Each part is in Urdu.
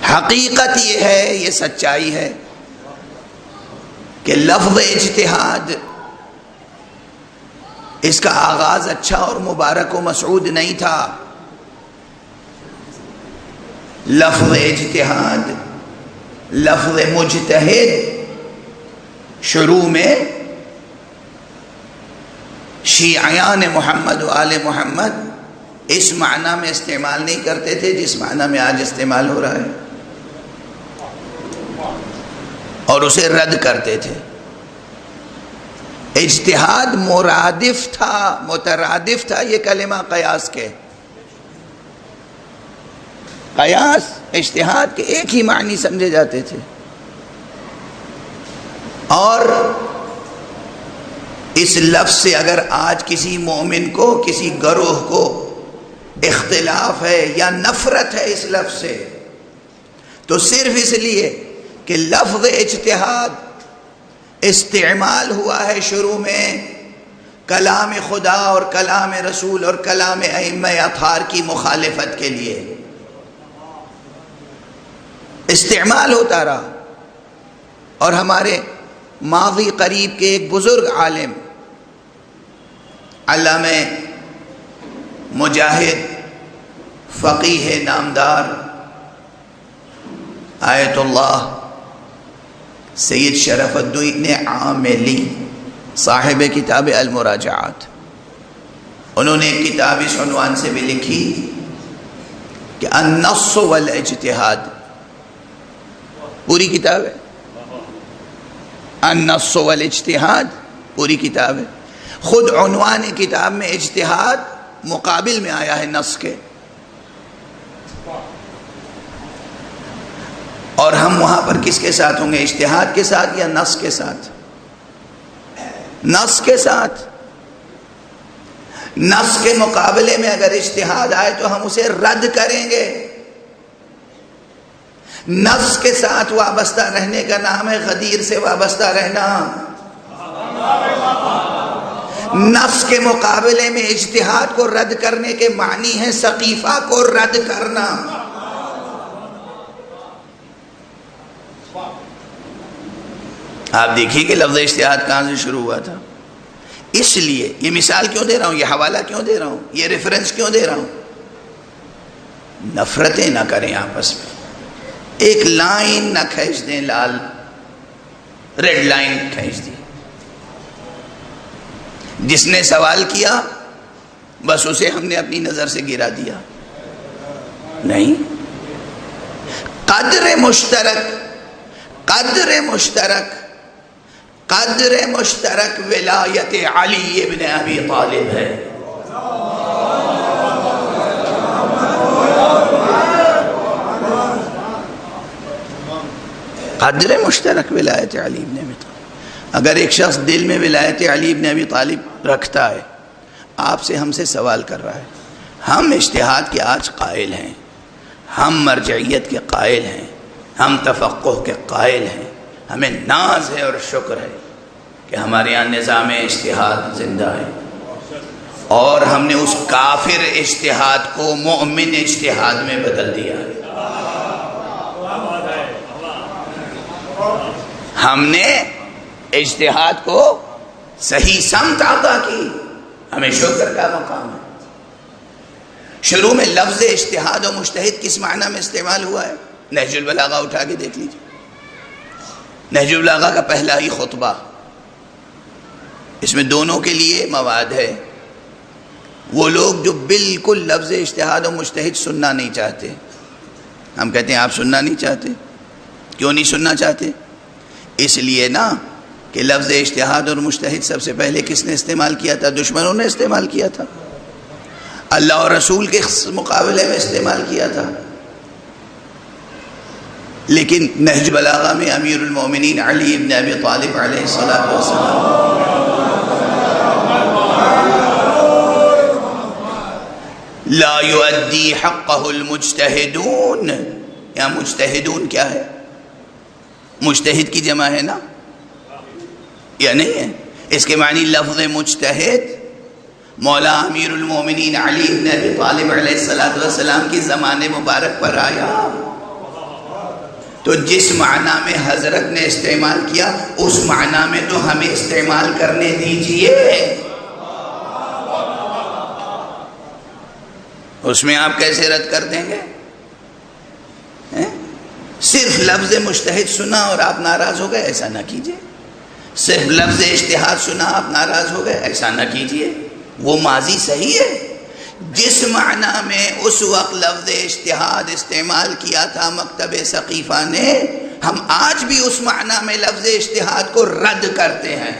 حقیقت یہ ہے، یہ سچائی ہے کہ لفظ اجتہاد اس کا آغاز اچھا اور مبارک و مسعود نہیں تھا۔ لفظ اجتہاد، لفظ مجتہد شروع میں شیعیان محمد و آل محمد اس معنی میں استعمال نہیں کرتے تھے جس معنی میں آج استعمال ہو رہا ہے، اور اسے رد کرتے تھے۔ اجتہاد مرادف تھا، مترادف تھا یہ کلمہ قیاس کے۔ قیاس اجتہاد کے ایک ہی معنی سمجھے جاتے تھے، اور اس لفظ سے اگر آج کسی مومن کو، کسی گروہ کو اختلاف ہے یا نفرت ہے اس لفظ سے، تو صرف اس لیے کہ لفظ اجتہاد استعمال ہوا ہے شروع میں کلام خدا اور کلام رسول اور کلام ائمہ اطہار کی مخالفت کے لیے استعمال ہوتا رہا۔ اور ہمارے ماضی قریب کے ایک بزرگ عالم علامہ مجاہد فقیہ نامدار آیت اللہ سید شرف الدین عاملی صاحب کتاب المراجعات، انہوں نے ایک کتاب اس عنوان سے بھی لکھی کہ النص والاجتہاد، پوری کتاب ہے النص والاجتہاد، پوری کتاب ہے۔ خود عنوان کتاب میں اجتہاد مقابل میں آیا ہے نص کے، اور ہم وہاں پر کس کے ساتھ ہوں گے؟ اجتہاد کے ساتھ یا نص کے ساتھ؟ نص کے ساتھ۔ نص کے مقابلے میں اگر اجتہاد آئے تو ہم اسے رد کریں گے۔ نص کے ساتھ وابستہ رہنے کا نام ہے غدیر سے وابستہ رہنا۔ نص کے مقابلے میں اجتہاد کو رد کرنے کے معنی ہے سقیفہ کو رد کرنا۔ آپ دیکھیے کہ لفظ اجتہاد کہاں سے شروع ہوا تھا۔ اس لیے یہ مثال کیوں دے رہا ہوں، یہ حوالہ کیوں دے رہا ہوں، یہ ریفرنس کیوں دے رہا ہوں؟ نفرتیں نہ کریں آپس میں، ایک لائن نہ کھینچ دیں، لال ریڈ لائن کھینچ دی۔ جس نے سوال کیا بس اسے ہم نے اپنی نظر سے گرا دیا، نہیں۔ قدر مشترک ولایت علی ابن ابی طالب ہے۔ قدر مشترک ولایت علی ابن ابی طالب۔ اگر ایک شخص دل میں ولایت علی ابن ابی طالب رکھتا ہے، آپ سے ہم سے سوال کر رہا ہے، ہم اجتہاد کے آج قائل ہیں، ہم مرجعیت کے قائل ہیں، ہم تفقہ کے قائل ہیں، ہمیں ناز ہے اور شکر ہے کہ ہمارے یہاں نظام اجتہاد زندہ ہے، اور ہم نے اس کافر اجتہاد کو مؤمن اجتہاد میں بدل دیا ہے۔ ہم نے اجتہاد کو صحیح سمت عطا کی، ہمیں شکر کا مقام ہے۔ شروع میں لفظ اجتہاد و مجتہد کس معنی میں استعمال ہوا ہے؟ نہج البلاغہ اٹھا کے دیکھ لیجیے، نہج البلاغہ کا پہلا ہی خطبہ، اس میں دونوں کے لیے مواد ہے۔ وہ لوگ جو بالکل لفظ اجتہاد و مجتہد سننا نہیں چاہتے، ہم کہتے ہیں آپ سننا نہیں چاہتے، کیوں نہیں سننا چاہتے؟ اس لیے نا کہ لفظ اجتہاد اور مجتہد سب سے پہلے کس نے استعمال کیا تھا؟ دشمنوں نے استعمال کیا تھا، اللہ اور رسول کے مقابلے میں استعمال کیا تھا۔ لیکن نہج بلاغہ میں امیر المومنین علی ابن ابی طالب علیہ السلام لا یؤدی حقہ المجتہدون، یا مجتہدون کیا ہے؟ مجتہد کی جمع ہے نا، یا نہیں ہے؟ اس کے معنی لفظ مجتہد مولا امیر المومنین علی ابن ابی طالب علیہ السلام کی زمان مبارک پر آیا، تو جس معنی میں حضرت نے استعمال کیا اس معنی میں تو ہمیں استعمال کرنے دیجئے. اس میں آپ کیسے رد کر دیں گے؟ صرف لفظ مجتہد سنا اور آپ ناراض ہو گئے، ایسا نہ کیجئے. صرف لفظ اجتہاد سنا آپ ناراض ہو گئے، ایسا نہ کیجئے. وہ ماضی صحیح ہے. جس معنی میں اس وقت لفظ اجتہاد استعمال کیا تھا مکتب ثقیفہ نے، ہم آج بھی اس معنی میں لفظ اجتہاد کو رد کرتے ہیں.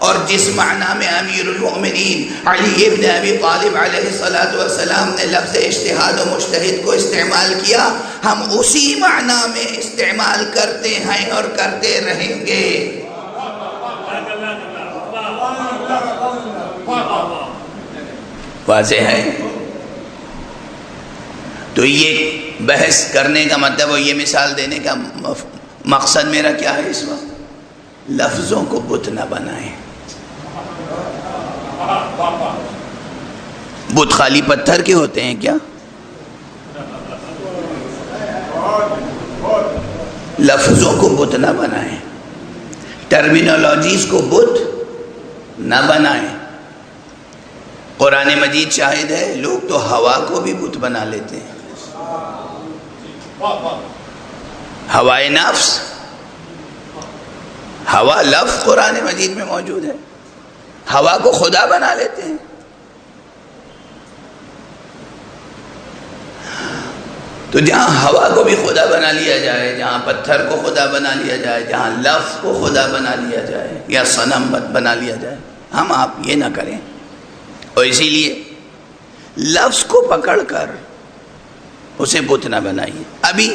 اور جس معنی میں امیر المؤمنین علی ابن ابی طالب علیہ السلام نے لفظ اجتہاد و مجتہد کو استعمال کیا، ہم اسی معنی میں استعمال کرتے ہیں اور کرتے رہیں گے. واضح ہے؟ تو یہ بحث کرنے کا مطلب اور یہ مثال دینے کا مقصد میرا کیا ہے اس وقت؟ لفظوں کو بت نہ بنائیں. بت خالی پتھر کے ہوتے ہیں کیا؟ لفظوں کو بت نہ بنائیں، ٹرمینالوجیز کو بت نہ بنائیں. قرآن مجید شاہد ہے، لوگ تو ہوا کو بھی بت بنا لیتے ہیں. ہوائے نفس، ہوا لفظ قرآن مجید میں موجود ہے، ہوا کو خدا بنا لیتے ہیں. تو جہاں ہوا کو بھی خدا بنا لیا جائے، جہاں پتھر کو خدا بنا لیا جائے، جہاں لفظ کو خدا بنا لیا جائے یا صنم بنا لیا جائے، ہم آپ یہ نہ کریں. اور اسی لیے لفظ کو پکڑ کر اسے بت نہ بنائیے. ابھی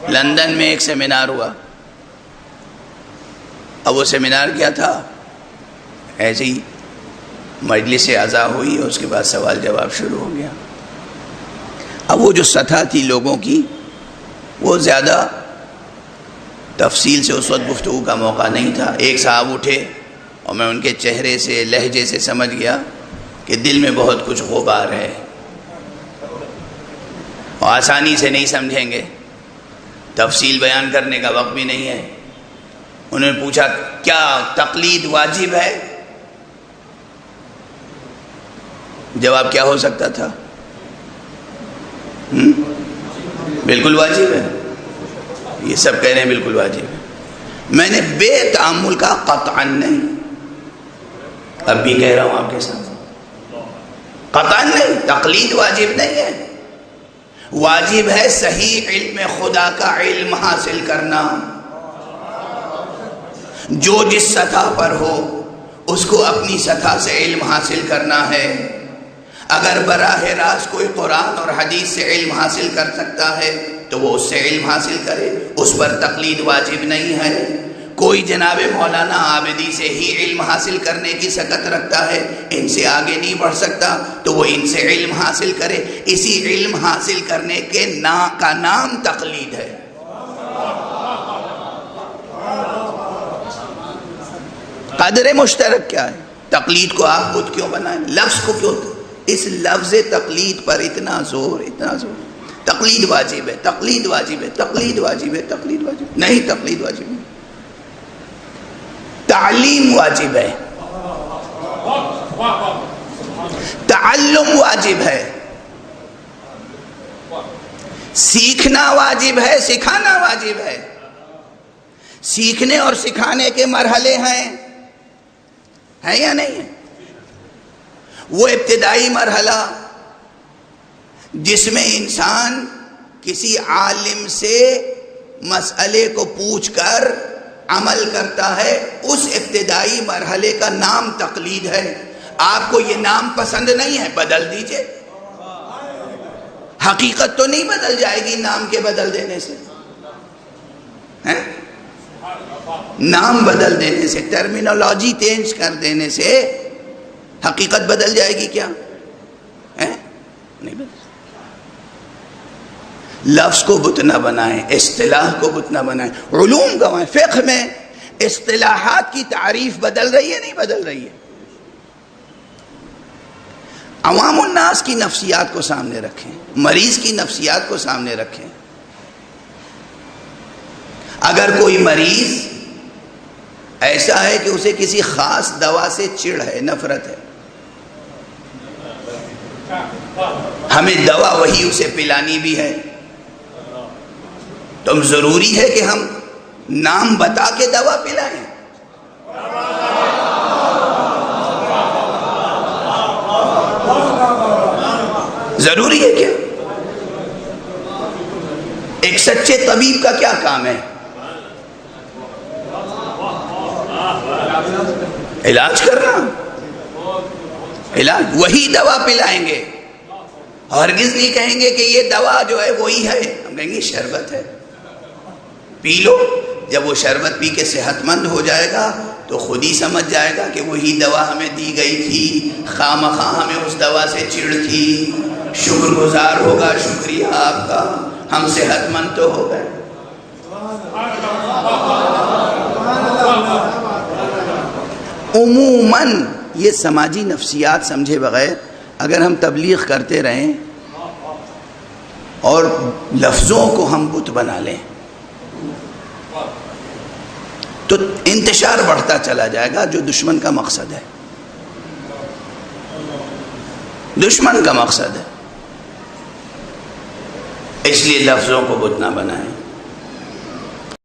لندن میں ایک سیمینار ہوا. اب وہ سیمینار کیا تھا؟ ایسے ہی مجلس اعضاء ہوئی اور اس کے بعد سوال جواب شروع ہو گیا. اب وہ جو سطح تھی لوگوں کی، وہ زیادہ تفصیل سے اس وقت گفتگو کا موقع نہیں تھا. ایک صاحب اٹھے اور میں ان کے چہرے سے، لہجے سے سمجھ گیا کہ دل میں بہت کچھ غبار ہے اور آسانی سے نہیں سمجھیں گے. تفصیل بیان کرنے کا وقت بھی نہیں ہے. انہوں نے پوچھا کیا تقلید واجب ہے؟ جواب کیا ہو سکتا تھا؟ بالکل واجب ہے. یہ سب کہہ رہے ہیں بالکل واجب ہے. میں نے بے تأمل کا قطعا نہیں، اب بھی کہہ رہا ہوں آپ کے ساتھ، قطعا نہیں، تقلید واجب نہیں ہے. واجب ہے صحیح علم خدا کا علم حاصل کرنا. جو جس سطح پر ہو اس کو اپنی سطح سے علم حاصل کرنا ہے. اگر براہ راست کوئی قرآن اور حدیث سے علم حاصل کر سکتا ہے تو وہ اس سے علم حاصل کرے، اس پر تقلید واجب نہیں ہے. کوئی جناب مولانا عابدی سے ہی علم حاصل کرنے کی سکت رکھتا ہے، ان سے آگے نہیں بڑھ سکتا تو وہ ان سے علم حاصل کرے. اسی علم حاصل کرنے کے کا نام تقلید ہے. قدر مشترک کیا ہے؟ تقلید کو آپ خود کیوں بنائیں؟ لفظ کو کیوں؟ اس لفظ تقلید پر اتنا زور، اتنا زور. تقلید واجب ہے، تقلید واجب ہے، تقلید واجب ہے، تقلید واجب نہیں، تقلید واجب نہیں. تعلیم واجب ہے، تعلم واجب ہے، سیکھنا واجب ہے، سکھانا واجب ہے. سیکھنے اور سکھانے کے مرحلے ہیں یا نہیں ہے؟ وہ ابتدائی مرحلہ جس میں انسان کسی عالم سے مسئلے کو پوچھ کر عمل کرتا ہے، اس ابتدائی مرحلے کا نام تقلید ہے. آپ کو یہ نام پسند نہیں ہے، بدل دیجئے. حقیقت تو نہیں بدل جائے گی نام کے بدل دینے سے. نام بدل دینے سے، ٹرمینالوجی چینج کر دینے سے حقیقت بدل جائے گی کیا؟ نہیں بدل. لفظ کو بت نہ بنائیں، اصطلاح کو بت نہ بنائیں. علوم گوائیں. فقہ میں اصطلاحات کی تعریف بدل رہی ہے، نہیں بدل رہی ہے. عوام الناس کی نفسیات کو سامنے رکھیں، مریض کی نفسیات کو سامنے رکھیں. اگر کوئی مریض ایسا ہے کہ اسے کسی خاص دوا سے چڑ ہے، نفرت ہے، ہمیں دوا وہی اسے پلانی بھی ہے، تو ضروری ہے کہ ہم نام بتا کے دوا پلائیں؟ ضروری ہے کیا؟ ایک سچے طبیب کا کیا کام ہے؟ علاج کرنا، علاج، وہی دوا پلائیں گے، ہرگز نہیں کہیں گے کہ یہ دوا جو ہے وہی ہے، ہم کہیں گے شربت ہے، پی لو۔ جب وہ شربت پی کے صحت مند ہو جائے گا تو خود ہی سمجھ جائے گا کہ وہی دوا ہمیں دی گئی تھی، خواہ ہمیں اس دوا سے چڑ تھی، شکر گزار ہوگا، شکریہ آپ کا، ہم صحت مند تو ہو گئے۔ عموماً یہ سماجی نفسیات سمجھے بغیر اگر ہم تبلیغ کرتے رہیں اور لفظوں کو ہم بت بنا لیں تو انتشار بڑھتا چلا جائے گا، جو دشمن کا مقصد ہے، دشمن کا مقصد ہے۔ اس لیے لفظوں کو بت نہ بنائیں۔